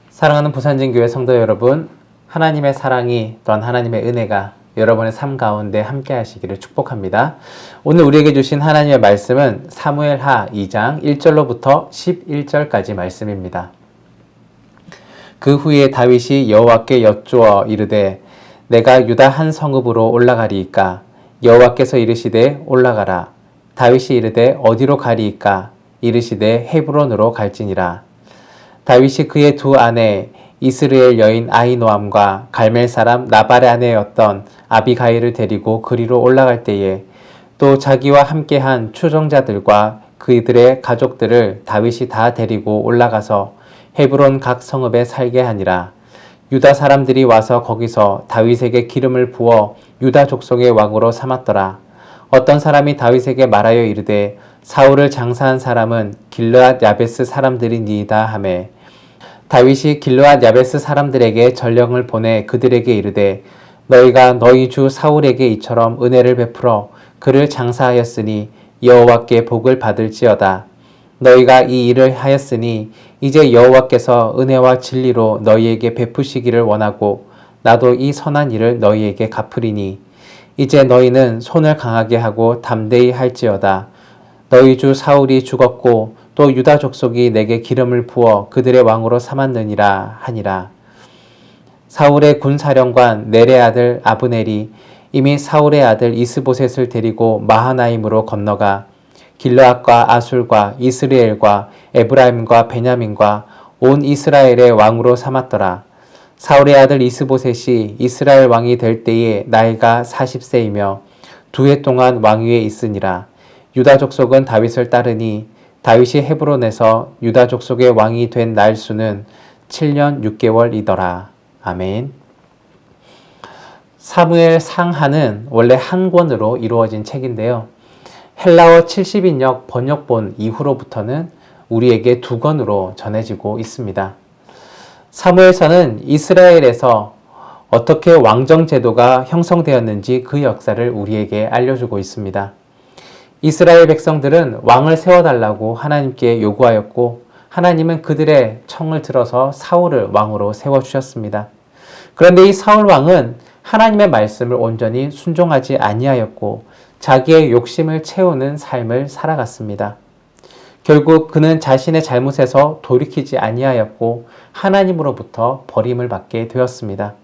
사랑하는 부산진교회 성도 여러분, 하나님의 사랑이 또한 하나님의 은혜가 여러분의 삶 가운데 함께 하시기를 축복합니다. 오늘 우리에게 주신 하나님의 말씀은 사무엘하 2장 1절로부터 11절까지 말씀입니다. 그 후에 다윗이 여호와께 여쭈어 이르되 내가 유다 한 성읍으로 올라가리이까? 여호와께서 이르시되 올라가라. 다윗이 이르되 어디로 가리이까? 이르시되 헤브론으로 갈지니라. 다윗이 그의 두 아내 이스라엘 여인 아히노암과 갈멜 사람 나발의 아내였던 아비가일을 데리고 그리로 올라갈 때에 또 자기와 함께한 추종자들과 그들의 가족들을 다윗이 다 데리고 올라가서 헤브론 각 성읍에 살게 하니라. 유다 사람들이 와서 거기서 다윗에게 기름을 부어 유다 족속의 왕으로 삼았더라. 어떤 사람이 다윗에게 말하여 이르되 사울을 장사한 사람은 길르앗 야베스 사람들이니이다 하매 다윗이 길르앗 야베스 사람들에게 전령을 보내 그들에게 이르되 너희가 너희 주 사울에게 이처럼 은혜를 베풀어 그를 장사하였으니 여호와께 복을 받을지어다. 너희가 이 일을 하였으니 이제 여호와께서 은혜와 진리로 너희에게 베푸시기를 원하고 나도 이 선한 일을 너희에게 갚으리니 이제 너희는 손을 강하게 하고 담대히 할지어다. 너희 주 사울이 죽었고 또 유다 족속이 내게 기름을 부어 그들의 왕으로 삼았느니라 하니라. 사울의 군사령관 넬의 아들 아브넬이 이미 사울의 아들 이스보셋을 데리고 마하나임으로 건너가 길르앗과 아술과 이스라엘과 에브라임과 베냐민과 온 이스라엘의 왕으로 삼았더라. 사울의 아들 이스보셋이 이스라엘 왕이 될 때에 나이가 40세이며 2해 동안 왕위에 있으니라. 유다 족속은 다윗을 따르니 다윗이 헤브론에서 유다 족속의 왕이 된 날수는 7년 6개월이더라. 아멘. 사무엘 상하는 원래 한 권으로 이루어진 책인데요. 헬라어 70인역 번역본 이후로부터는 우리에게 2권으로 전해지고 있습니다. 사무엘서는 이스라엘에서 어떻게 왕정 제도가 형성되었는지 그 역사를 우리에게 알려주고 있습니다. 이스라엘 백성들은 왕을 세워달라고 하나님께 요구하였고 하나님은 그들의 청을 들어서 사울을 왕으로 세워주셨습니다. 그런데 이 사울 왕은 하나님의 말씀을 온전히 순종하지 아니하였고 자기의 욕심을 채우는 삶을 살아갔습니다. 결국 그는 자신의 잘못에서 돌이키지 아니하였고 하나님으로부터 버림을 받게 되었습니다.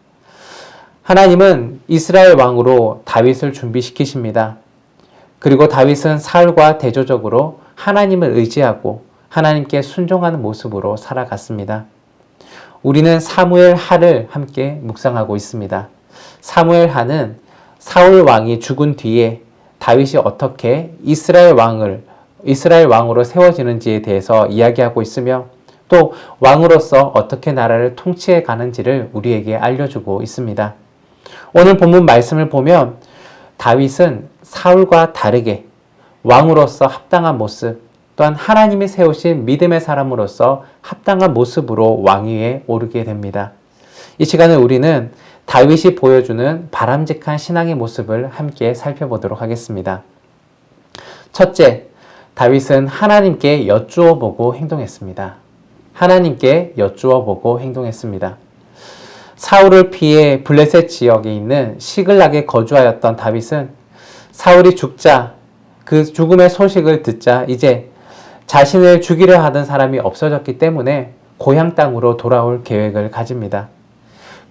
하나님은 이스라엘 왕으로 다윗을 준비시키십니다. 그리고 다윗은 사울과 대조적으로 하나님을 의지하고 하나님께 순종하는 모습으로 살아갔습니다. 우리는 사무엘 하를 함께 묵상하고 있습니다. 사무엘 하는 사울 왕이 죽은 뒤에 다윗이 어떻게 이스라엘 왕으로 세워지는지에 대해서 이야기하고 있으며 또 왕으로서 어떻게 나라를 통치해 가는지를 우리에게 알려주고 있습니다. 오늘 본문 말씀을 보면 다윗은 사울과 다르게 왕으로서 합당한 모습 또한 하나님이 세우신 믿음의 사람으로서 합당한 모습으로 왕위에 오르게 됩니다. 이 시간에 우리는 다윗이 보여주는 바람직한 신앙의 모습을 함께 살펴보도록 하겠습니다. 첫째, 다윗은 하나님께 여쭈어 보고 행동했습니다. 하나님께 여쭈어 보고 행동했습니다. 사울을 피해 블레셋 지역에 있는 시글락에 거주하였던 다윗은 사울이 죽자 그 죽음의 소식을 듣자 이제 자신을 죽이려 하던 사람이 없어졌기 때문에 고향 땅으로 돌아올 계획을 가집니다.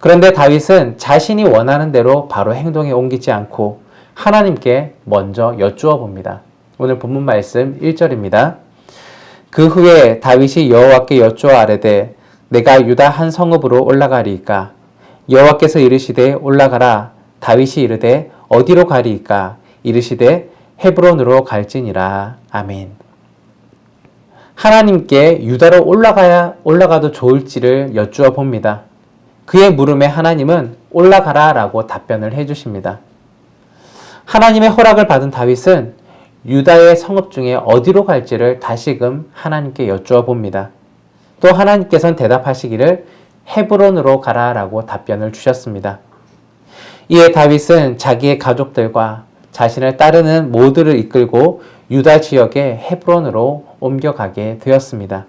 그런데 다윗은 자신이 원하는 대로 바로 행동에 옮기지 않고 하나님께 먼저 여쭈어 봅니다. 오늘 본문 말씀 1절입니다. 그 후에 다윗이 여호와께 여쭈어 아뢰되 내가 유다 한 성읍으로 올라가리이까? 여호와께서 이르시되 올라가라. 다윗이 이르되 어디로 가리이까? 이르시되 헤브론으로 갈지니라. 아멘. 하나님께 유다로 올라가도 좋을지를 여쭈어 봅니다. 그의 물음에 하나님은 올라가라 라고 답변을 해주십니다. 하나님의 허락을 받은 다윗은 유다의 성읍 중에 어디로 갈지를 다시금 하나님께 여쭈어 봅니다. 또 하나님께서는 대답하시기를 헤브론으로 가라 라고 답변을 주셨습니다. 이에 다윗은 자기의 가족들과 자신을 따르는 모두를 이끌고 유다 지역의 헤브론으로 옮겨가게 되었습니다.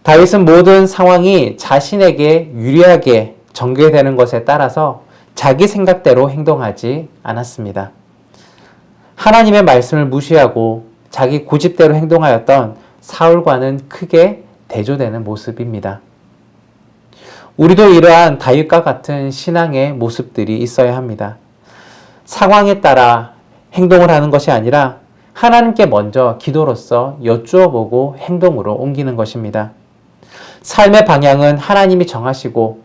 다윗은 모든 상황이 자신에게 유리하게 전개되는 것에 따라서 자기 생각대로 행동하지 않았습니다. 하나님의 말씀을 무시하고 자기 고집대로 행동하였던 사울과는 크게 대조되는 모습입니다. 우리도 이러한 다윗과 같은 신앙의 모습들이 있어야 합니다. 상황에 따라 행동을 하는 것이 아니라 하나님께 먼저 기도로서 여쭈어 보고 행동으로 옮기는 것입니다. 삶의 방향은 하나님이 정하시고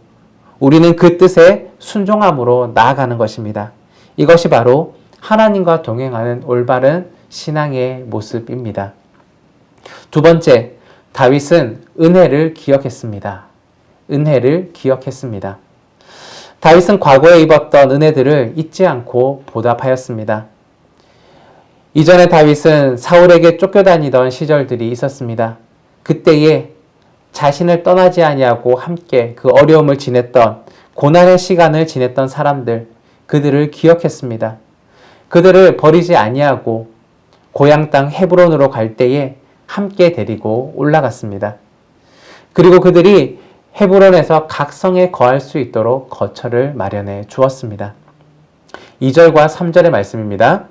우리는 그 뜻에 순종함으로 나아가는 것입니다. 이것이 바로 하나님과 동행하는 올바른 신앙의 모습입니다. 두 번째, 다윗은 은혜를 기억했습니다. 은혜를 기억했습니다. 다윗은 과거에 입었던 은혜들을 잊지 않고 보답하였습니다. 이전에 다윗은 사울에게 쫓겨다니던 시절들이 있었습니다. 그때에 자신을 떠나지 아니하고 함께 그 어려움을 지냈던 고난의 시간을 지냈던 사람들, 그들을 기억했습니다. 그들을 버리지 아니하고 고향 땅 헤브론으로 갈 때에 함께 데리고 올라갔습니다. 그리고 그들이 헤브론에서 각 성에 거할 수 있도록 거처를 마련해 주었습니다. 2절과 3절의 말씀입니다.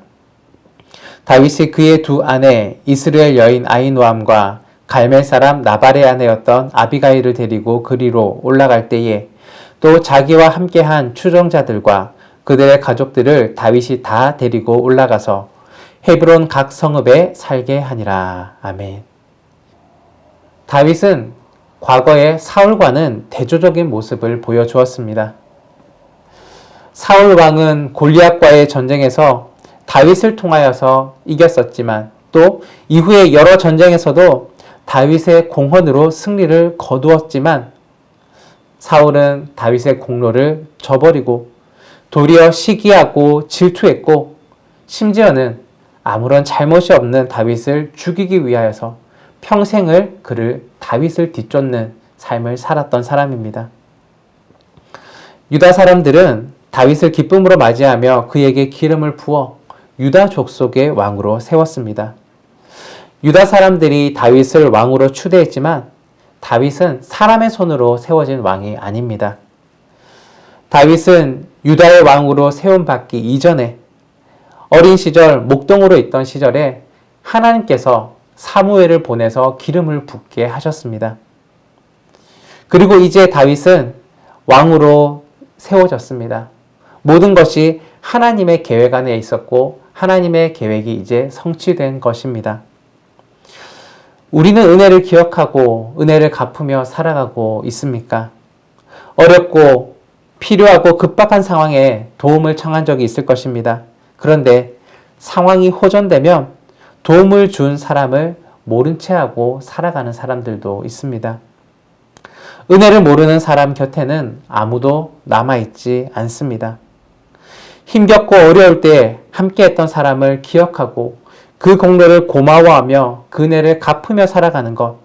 다윗이 그의 두 아내 이스라엘 여인 아히노암과 갈멜 사람 나발의 아내였던 아비가일을 데리고 그리로 올라갈 때에 또 자기와 함께한 추종자들과 그들의 가족들을 다윗이 다 데리고 올라가서 헤브론 각 성읍에 살게 하니라. 아멘. 다윗은 과거의 사울과는 대조적인 모습을 보여주었습니다. 사울 왕은 골리앗과의 전쟁에서 다윗을 통하여서 이겼었지만 또 이후에 여러 전쟁에서도 다윗의 공헌으로 승리를 거두었지만 사울은 다윗의 공로를 저버리고 도리어 시기하고 질투했고 심지어는 아무런 잘못이 없는 다윗을 죽이기 위하여서 평생을 다윗을 뒤쫓는 삶을 살았던 사람입니다. 유다 사람들은 다윗을 기쁨으로 맞이하며 그에게 기름을 부어 유다 족속의 왕으로 세웠습니다. 유다 사람들이 다윗을 왕으로 추대했지만 다윗은 사람의 손으로 세워진 왕이 아닙니다. 다윗은 유다의 왕으로 세움받기 이전에 어린 시절 목동으로 있던 시절에 하나님께서 사무엘을 보내서 기름을 붓게 하셨습니다. 그리고 이제 다윗은 왕으로 세워졌습니다. 모든 것이 하나님의 계획 안에 있었고 하나님의 계획이 이제 성취된 것입니다. 우리는 은혜를 기억하고 은혜를 갚으며 살아가고 있습니까? 어렵고 필요하고 급박한 상황에 도움을 청한 적이 있을 것입니다. 그런데 상황이 호전되면 도움을 준 사람을 모른 채 하고 살아가는 사람들도 있습니다. 은혜를 모르는 사람 곁에는 아무도 남아있지 않습니다. 힘겹고 어려울 때 함께했던 사람을 기억하고 그 공로를 고마워하며 그 은혜를 갚으며 살아가는 것,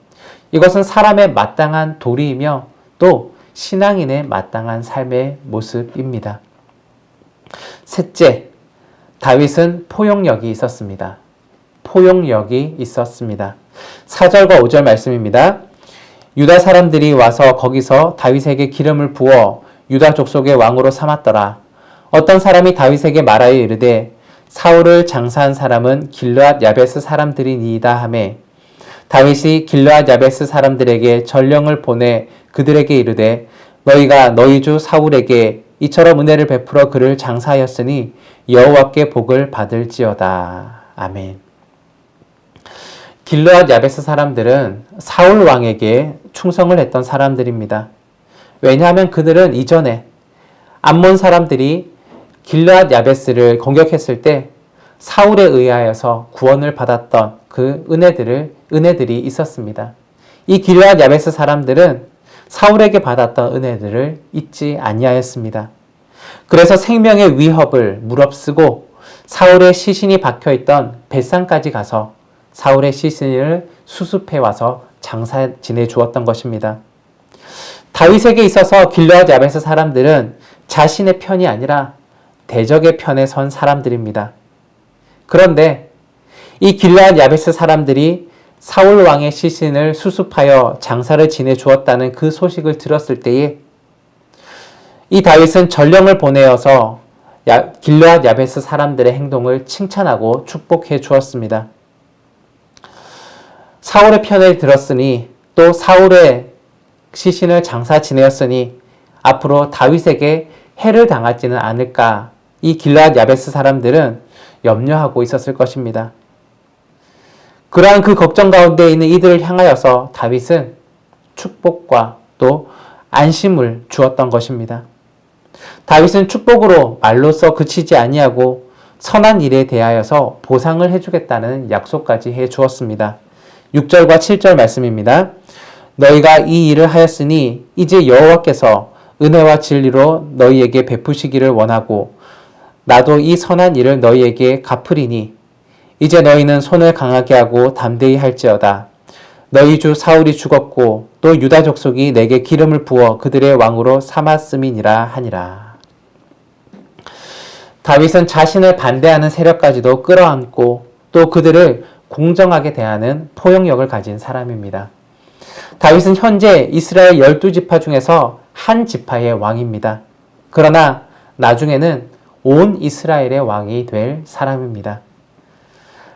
이것은 사람의 마땅한 도리이며 또 신앙인의 마땅한 삶의 모습입니다. 셋째, 다윗은 포용력이 있었습니다. 포용력이 있었습니다. 4절과 5절 말씀입니다. 유다 사람들이 와서 거기서 다윗에게 기름을 부어 유다 족속의 왕으로 삼았더라. 어떤 사람이 다윗에게 말하여 이르되 사울을 장사한 사람은 길르앗 야베스 사람들이니이다 하매 다윗이 길르앗 야베스 사람들에게 전령을 보내 그들에게 이르되 너희가 너희 주 사울에게 이처럼 은혜를 베풀어 그를 장사하였으니 여호와께 복을 받을지어다. 아멘. 길르앗 야베스 사람들은 사울 왕에게 충성을 했던 사람들입니다. 왜냐하면 그들은 이전에 암몬 사람들이 길르앗 야베스를 공격했을 때 사울에 의하여서 구원을 받았던 그 은혜들이 있었습니다. 이 길르앗 야베스 사람들은 사울에게 받았던 은혜들을 잊지 아니하였습니다. 그래서 생명의 위협을 무릅쓰고 사울의 시신이 박혀있던 벳산까지 가서 사울의 시신을 수습해 와서 장사 지내 주었던 것입니다. 다윗에게 있어서 길르앗 야베스 사람들은 자신의 편이 아니라 대적의 편에 선 사람들입니다. 그런데 이 길르앗 야베스 사람들이 사울 왕의 시신을 수습하여 장사를 지내주었다는 그 소식을 들었을 때에 이 다윗은 전령을 보내어서 길르앗 야베스 사람들의 행동을 칭찬하고 축복해 주었습니다. 사울의 편을 들었으니 또 사울의 시신을 장사 지내었으니 앞으로 다윗에게 해를 당하지는 않을까 이 길르앗 야베스 사람들은 염려하고 있었을 것입니다. 그러한 그 걱정 가운데 있는 이들을 향하여서 다윗은 축복과 또 안심을 주었던 것입니다. 다윗은 축복으로 말로써 그치지 아니하고 선한 일에 대하여서 보상을 해주겠다는 약속까지 해주었습니다. 6절과 7절 말씀입니다. 너희가 이 일을 하였으니 이제 여호와께서 은혜와 진리로 너희에게 베푸시기를 원하고 나도 이 선한 일을 너희에게 갚으리니 이제 너희는 손을 강하게 하고 담대히 할지어다. 너희 주 사울이 죽었고 또 유다 족속이 내게 기름을 부어 그들의 왕으로 삼았음이니라 하니라. 다윗은 자신을 반대하는 세력까지도 끌어안고 또 그들을 공정하게 대하는 포용력을 가진 사람입니다. 다윗은 현재 이스라엘 12지파 중에서 한 지파의 왕입니다. 그러나 나중에는 온 이스라엘의 왕이 될 사람입니다.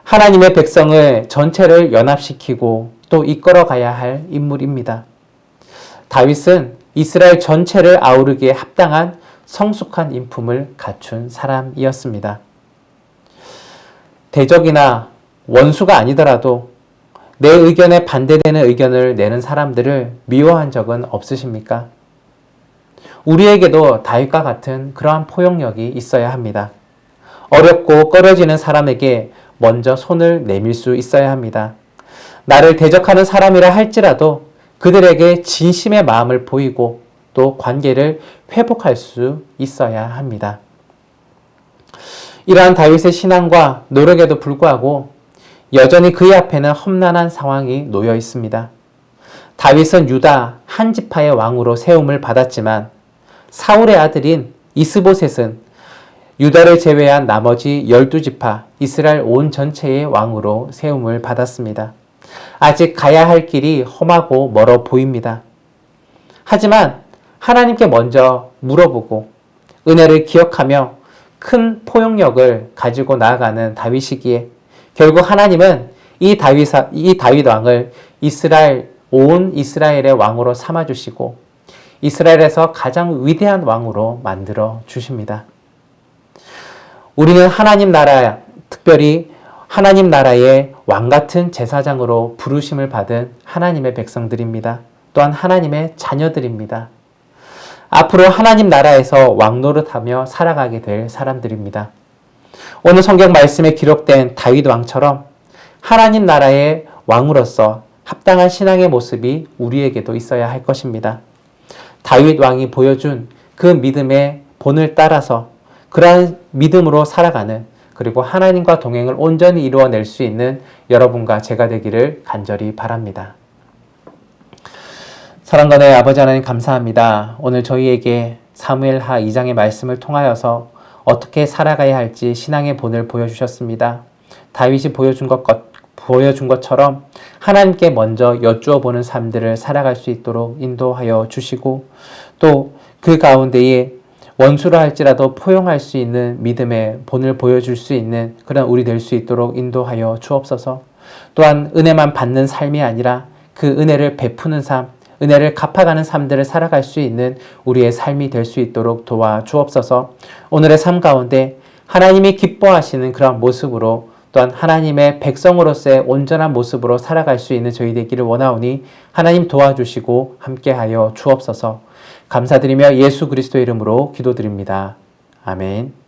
하나님의 백성을 전체를 연합시키고 또 이끌어가야 할 인물입니다. 다윗은 이스라엘 전체를 아우르기에 합당한 성숙한 인품을 갖춘 사람이었습니다. 대적이나 원수가 아니더라도 내 의견에 반대되는 의견을 내는 사람들을 미워한 적은 없으십니까? 우리에게도 다윗과 같은 그러한 포용력이 있어야 합니다. 어렵고 꺼려지는 사람에게 먼저 손을 내밀 수 있어야 합니다. 나를 대적하는 사람이라 할지라도 그들에게 진심의 마음을 보이고 또 관계를 회복할 수 있어야 합니다. 이러한 다윗의 신앙과 노력에도 불구하고 여전히 그의 앞에는 험난한 상황이 놓여 있습니다. 다윗은 유다 한 지파의 왕으로 세움을 받았지만 사울의 아들인 이스보셋은 유다를 제외한 나머지 12지파 이스라엘 온 전체의 왕으로 세움을 받았습니다. 아직 가야 할 길이 험하고 멀어 보입니다. 하지만 하나님께 먼저 물어보고 은혜를 기억하며 큰 포용력을 가지고 나아가는 다윗이기에 결국 하나님은 이 다윗 왕을 온 이스라엘의 왕으로 삼아주시고 이스라엘에서 가장 위대한 왕으로 만들어 주십니다. 우리는 하나님 나라, 특별히 하나님 나라의 왕 같은 제사장으로 부르심을 받은 하나님의 백성들입니다. 또한 하나님의 자녀들입니다. 앞으로 하나님 나라에서 왕 노릇하며 살아가게 될 사람들입니다. 오늘 성경 말씀에 기록된 다윗 왕처럼 하나님 나라의 왕으로서 합당한 신앙의 모습이 우리에게도 있어야 할 것입니다. 다윗 왕이 보여준 그 믿음의 본을 따라서 그러한 믿음으로 살아가는 그리고 하나님과 동행을 온전히 이루어낼 수 있는 여러분과 제가 되기를 간절히 바랍니다. 사랑과의 아버지 하나님 감사합니다. 오늘 저희에게 사무엘하 2장의 말씀을 통하여서 어떻게 살아가야 할지 신앙의 본을 보여주셨습니다. 다윗이 보여준 것처럼 하나님께 먼저 여쭈어 보는 삶들을 살아갈 수 있도록 인도하여 주시고 또 그 가운데에 원수라 할지라도 포용할 수 있는 믿음의 본을 보여줄 수 있는 그런 우리 될 수 있도록 인도하여 주옵소서. 또한 은혜만 받는 삶이 아니라 그 은혜를 베푸는 삶, 은혜를 갚아가는 삶들을 살아갈 수 있는 우리의 삶이 될 수 있도록 도와주옵소서. 오늘의 삶 가운데 하나님이 기뻐하시는 그런 모습으로 또한 하나님의 백성으로서의 온전한 모습으로 살아갈 수 있는 저희 되기를 원하오니 하나님 도와주시고 함께하여 주옵소서. 감사드리며 예수 그리스도의 이름으로 기도드립니다. 아멘.